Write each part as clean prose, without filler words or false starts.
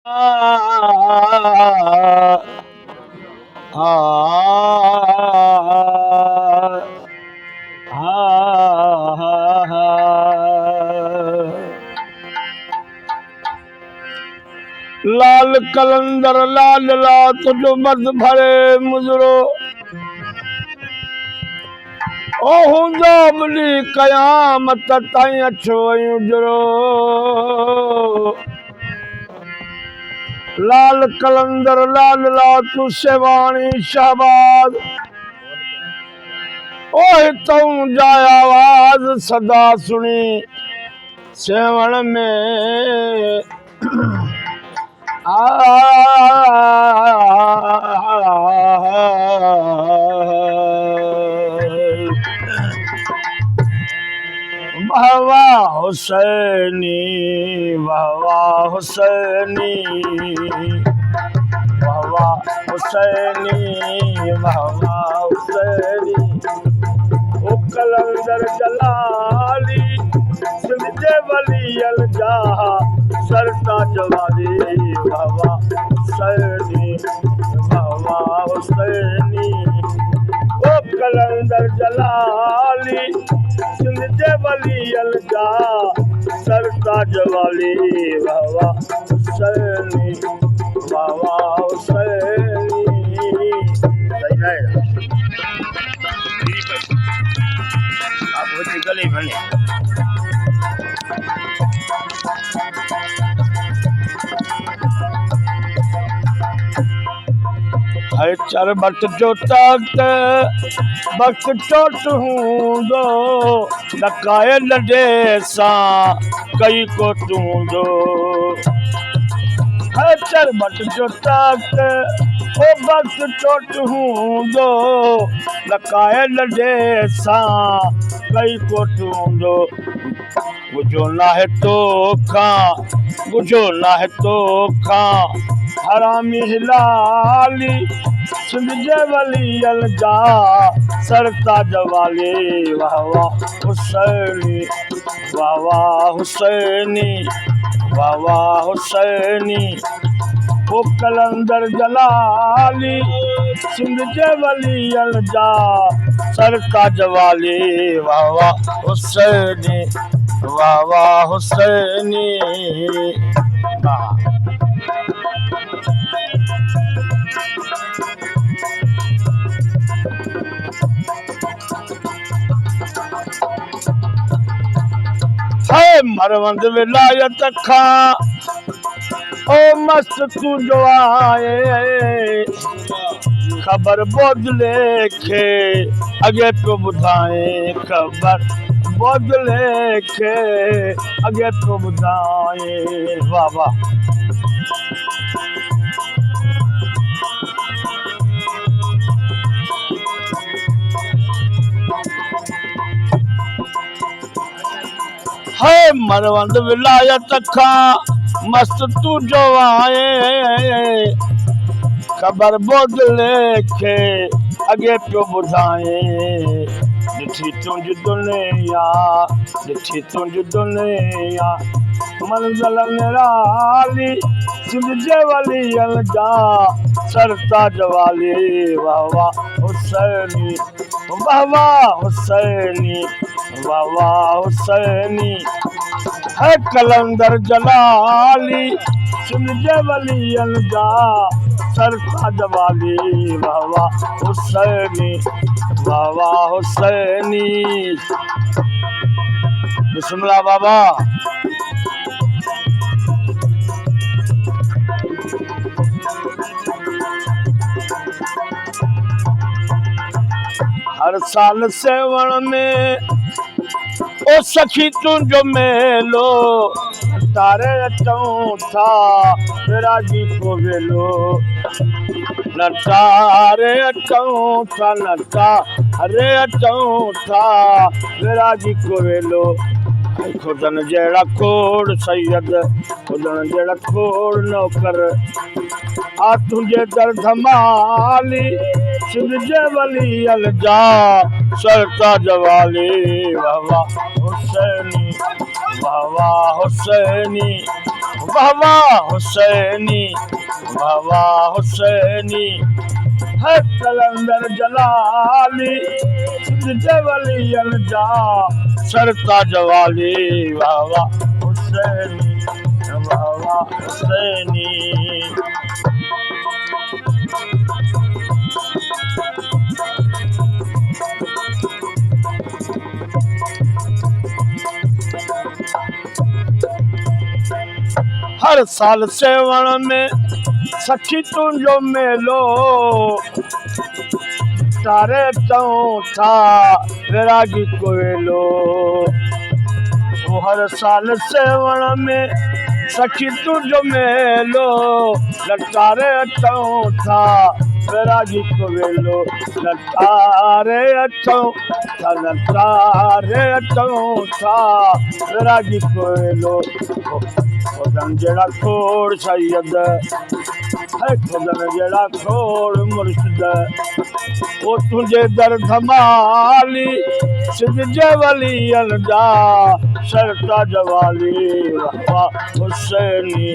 लाल कलंदर लाल ला तुझो मत भरे मुजरो ओ हुंदो बली कयामत ताईं अछो उजरो लाल कलंदर लाल ला तू सेवाणी शहबाज ओ हितऊं जा आवाज सदा सुनी सेवण में वाह हुसैनी वाह हुसैनी वाह हुसैनी वाह हुसैनी ओ कलंदर जलाली सिंधे वलियल जा सरता जवाली वाह हुसैनी वाह हुसैनी ओ कलंदर जलाली सिंधे वलियल जा सरता जवाली वाह हुसैनी वाह हुसैनी। आप गले बने हर चर बट जो तक बक चोट हूंदो नकाए लॾे सां कई को तूंदो हर चर बट जो तक ओ बक चोट हूंदो नकाए लॾे सां कई को तूंदो गुजो नाहे तो खां गुजो नाहे तो खां हरामी हिलाली सिंध जे वलियल जा सरता जवाली वाह वाह हुसैनी वाह हुसैनी वाह हुसैनी ओ कलंदर जलाली सिंध जे वलियल जा सरता जवाली वाह हुसैनी वाह हुसैनी। है मरवंद विलायत खां ओ मस्त तू जो आए खबर बोदले खे अगे पियो ॿुधाए खबर बोदले खे अगे पियो ॿुधाए वाह वाह है मरवंद विलायत खां मस्त तू जो आए खबर बोदले खे अगे पियो ॿुधाए ॾिठी तुंहिंजी दुनिया ॾिठी तुंहिंजी दुनिया मंज़िल निराली सिंध जे वलियल जा सरता जवाली वाह वाह हुसैनी वाह हुसैनी वाह हुसैनी है कलंदर जलाली सिंध जे वलियल जा सरता जवाली वाह हुसैनी वाह हुसैनी। बिस्मिल्लाह बाबा। हर साल सेवण में ओ सखी तुंहिंजो मेलो तारे अचूं था विराजी को वेलो न तारे अचूं था न तारे अचूं था विराजी को वेलो खुदन जहिड़ा खोड़ सैयद खुदन जहिड़ा खोड़ नौकर आ तुंहिंजे दर धमाली सिंध जे वलियल जा सरता जवाली वाह वाह हुसैनी वाह वाह हुसैनी वाह वाह हुसैनी, वाह वाह हुसैनी है कलंदर जलाली जवलियन जा सरता जवाली। वाह वाह हुसैनी, वाह वाह हुसैनी। हर साल सेवण में सखी तुंहिंजो मेलो तारे चऊं था विरागी कोयलो। वो हर साल सेवण में सखी तुंहिंजो मेलो लटारे अचूं था विरागी कोयलो। लटारे अचूं था, लटारे अचूं था विरागी कोयलो। खुदन जड़ा खोड़ सैयद है, खुदन जड़ा खोड़ मुर्शिद वो तुझे दर धमाली सिद्ध जवलियन जा सरता जवाली। वाह वाह हुसैनी,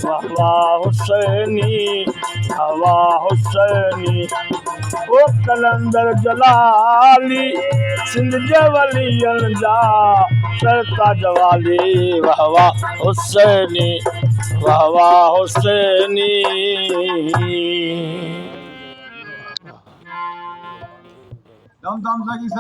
वाह वाह हुसैनी, वाह वाह हुसैनी ओ कलंदर जलाली सिंध जवलियन जा सरता जवाली। वाह वाह हुसैनी, वाह वाह हुसैनी। दम दम से